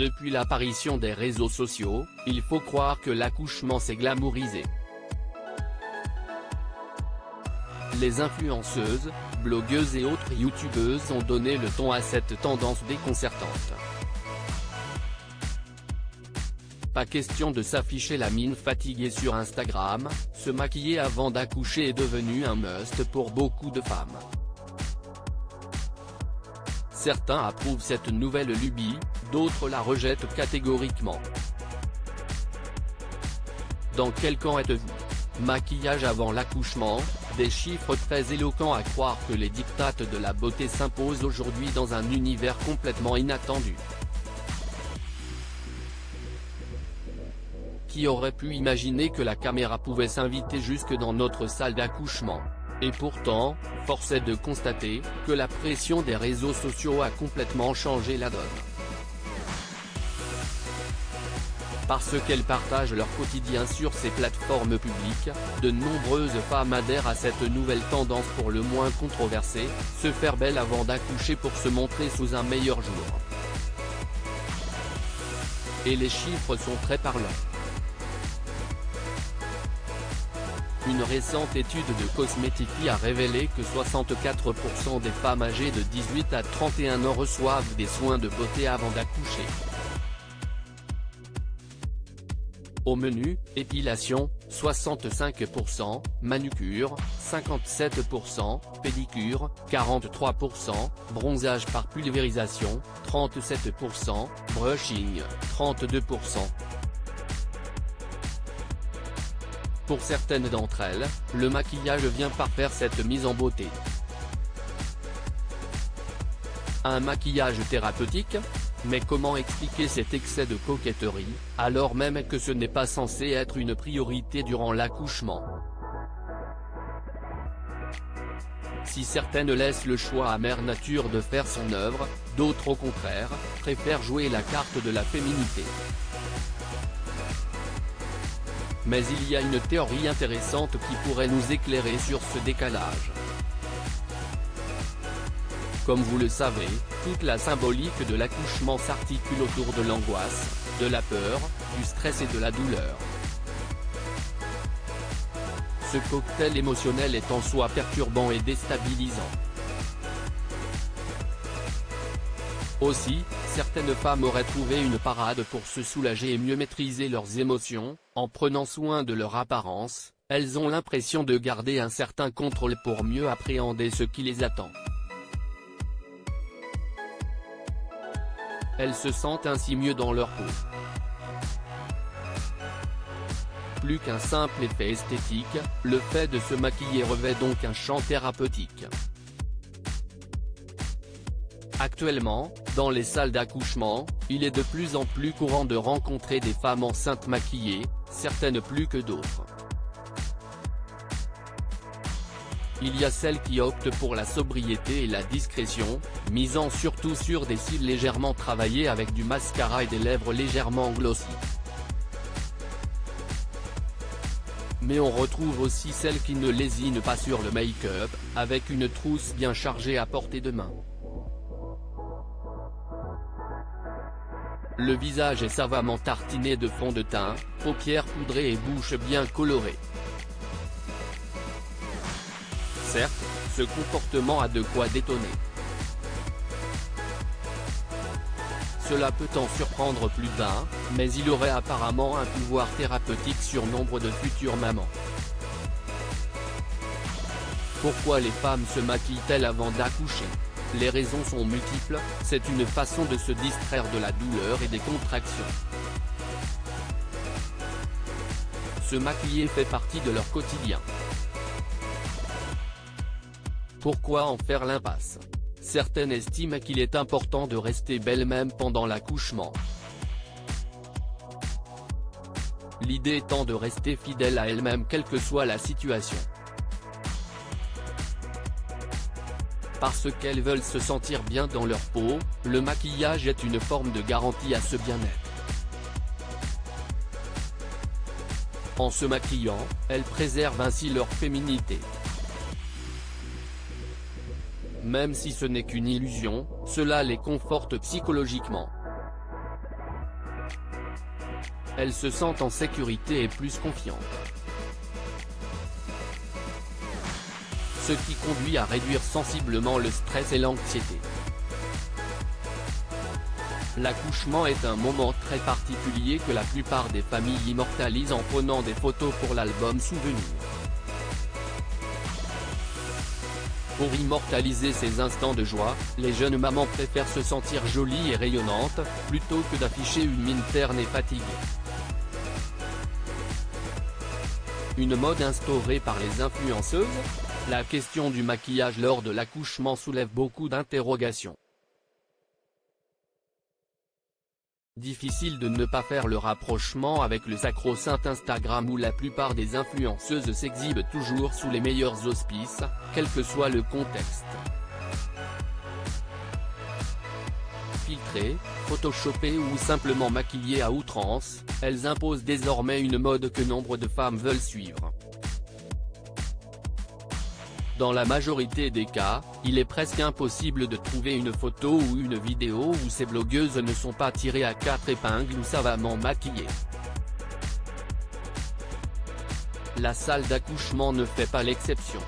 Depuis l'apparition des réseaux sociaux, il faut croire que l'accouchement s'est glamourisé. Les influenceuses, blogueuses et autres youtubeuses ont donné le ton à cette tendance déconcertante. Pas question de s'afficher la mine fatiguée sur Instagram, se maquiller avant d'accoucher est devenu un must pour beaucoup de femmes. Certains approuvent cette nouvelle lubie, d'autres la rejettent catégoriquement. Dans quel camp êtes-vous? Maquillage avant l'accouchement, des chiffres très éloquents à croire que les diktats de la beauté s'imposent aujourd'hui dans un univers complètement inattendu. Qui aurait pu imaginer que la caméra pouvait s'inviter jusque dans notre salle d'accouchement? Et pourtant, force est de constater que la pression des réseaux sociaux a complètement changé la donne. Parce qu'elles partagent leur quotidien sur ces plateformes publiques, de nombreuses femmes adhèrent à cette nouvelle tendance pour le moins controversée, se faire belle avant d'accoucher pour se montrer sous un meilleur jour. Et les chiffres sont très parlants. Une récente étude de Cosmetics a révélé que 64% des femmes âgées de 18 à 31 ans reçoivent des soins de beauté avant d'accoucher. Au menu, épilation, 65%, manucure, 57%, pédicure, 43%, bronzage par pulvérisation, 37%, brushing, 32%. Pour certaines d'entre elles, le maquillage vient parfaire cette mise en beauté. Un maquillage thérapeutique? Mais comment expliquer cet excès de coquetterie, alors même que ce n'est pas censé être une priorité durant l'accouchement? Si certaines laissent le choix à Mère Nature de faire son œuvre, d'autres au contraire, préfèrent jouer la carte de la féminité. Mais il y a une théorie intéressante qui pourrait nous éclairer sur ce décalage. Comme vous le savez, toute la symbolique de l'accouchement s'articule autour de l'angoisse, de la peur, du stress et de la douleur. Ce cocktail émotionnel est en soi perturbant et déstabilisant. Aussi, certaines femmes auraient trouvé une parade pour se soulager et mieux maîtriser leurs émotions, en prenant soin de leur apparence, elles ont l'impression de garder un certain contrôle pour mieux appréhender ce qui les attend. Elles se sentent ainsi mieux dans leur peau. Plus qu'un simple effet esthétique, le fait de se maquiller revêt donc un champ thérapeutique. Actuellement, dans les salles d'accouchement, il est de plus en plus courant de rencontrer des femmes enceintes maquillées, certaines plus que d'autres. Il y a celles qui optent pour la sobriété et la discrétion, misant surtout sur des cils légèrement travaillés avec du mascara et des lèvres légèrement glossy. Mais on retrouve aussi celles qui ne lésinent pas sur le make-up, avec une trousse bien chargée à portée de main. Le visage est savamment tartiné de fond de teint, paupières poudrées et bouche bien colorée. Certes, ce comportement a de quoi détonner. Cela peut en surprendre plus d'un, mais il aurait apparemment un pouvoir thérapeutique sur nombre de futures mamans. Pourquoi les femmes se maquillent-elles avant d'accoucher? Les raisons sont multiples, c'est une façon de se distraire de la douleur et des contractions. Se maquiller fait partie de leur quotidien. Pourquoi en faire l'impasse? Certaines estiment qu'il est important de rester belle même pendant l'accouchement. L'idée étant de rester fidèle à elle-même quelle que soit la situation. Parce qu'elles veulent se sentir bien dans leur peau, le maquillage est une forme de garantie à ce bien-être. En se maquillant, elles préservent ainsi leur féminité. Même si ce n'est qu'une illusion, cela les conforte psychologiquement. elles se sentent en sécurité et plus confiantes. Ce qui conduit à réduire sensiblement le stress et l'anxiété. L'accouchement est un moment très particulier que la plupart des familles immortalisent en prenant des photos pour l'album souvenir. Pour immortaliser ces instants de joie, les jeunes mamans préfèrent se sentir jolies et rayonnantes, plutôt que d'afficher une mine terne et fatiguée. Une mode instaurée par les influenceuses? La question du maquillage lors de l'accouchement soulève beaucoup d'interrogations. Difficile de ne pas faire le rapprochement avec le sacro-saint Instagram où la plupart des influenceuses s'exhibent toujours sous les meilleurs auspices, quel que soit le contexte. Filtrées, photoshopées ou simplement maquillées à outrance, elles imposent désormais une mode que nombre de femmes veulent suivre. Dans la majorité des cas, il est presque impossible de trouver une photo ou une vidéo où ces blogueuses ne sont pas tirées à 4 épingles ou savamment maquillées. La salle d'accouchement ne fait pas l'exception.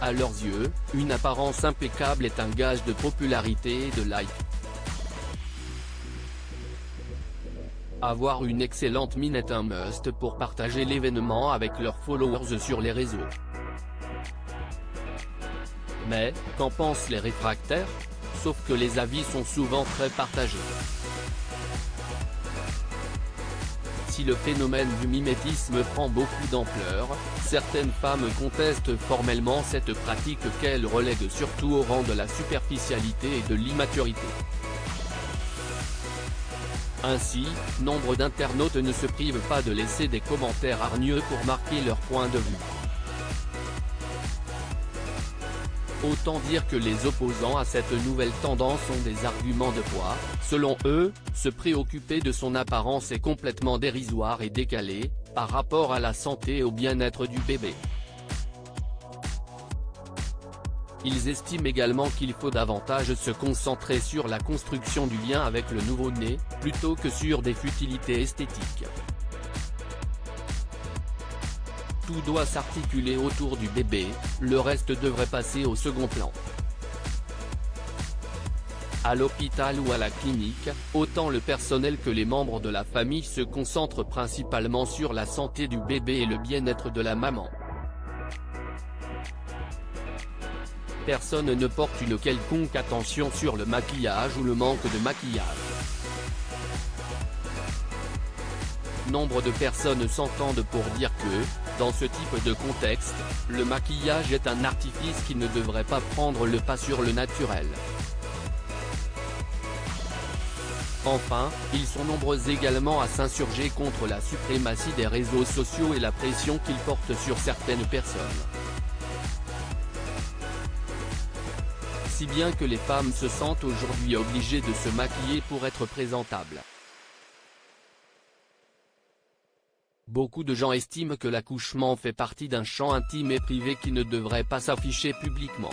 À leurs yeux, une apparence impeccable est un gage de popularité et de likes. Avoir une excellente mine est un must pour partager l'événement avec leurs followers sur les réseaux. Mais, qu'en pensent les réfractaires? Sauf que les avis sont souvent très partagés. Si le phénomène du mimétisme prend beaucoup d'ampleur, certaines femmes contestent formellement cette pratique qu'elles relèguent surtout au rang de la superficialité et de l'immaturité. Ainsi, nombre d'internautes ne se privent pas de laisser des commentaires hargneux pour marquer leur point de vue. Autant dire que les opposants à cette nouvelle tendance ont des arguments de poids. Selon eux, se préoccuper de son apparence est complètement dérisoire et décalé, par rapport à la santé et au bien-être du bébé. Ils estiment également qu'il faut davantage se concentrer sur la construction du lien avec le nouveau-né, plutôt que sur des futilités esthétiques. Tout doit s'articuler autour du bébé, le reste devrait passer au second plan. À l'hôpital ou à la clinique, autant le personnel que les membres de la famille se concentrent principalement sur la santé du bébé et le bien-être de la maman. Personne ne porte une quelconque attention sur le maquillage ou le manque de maquillage. Nombre de personnes s'entendent pour dire que, dans ce type de contexte, le maquillage est un artifice qui ne devrait pas prendre le pas sur le naturel. Enfin, ils sont nombreux également à s'insurger contre la suprématie des réseaux sociaux et la pression qu'ils portent sur certaines personnes. Si bien que les femmes se sentent aujourd'hui obligées de se maquiller pour être présentables. Beaucoup de gens estiment que l'accouchement fait partie d'un champ intime et privé qui ne devrait pas s'afficher publiquement.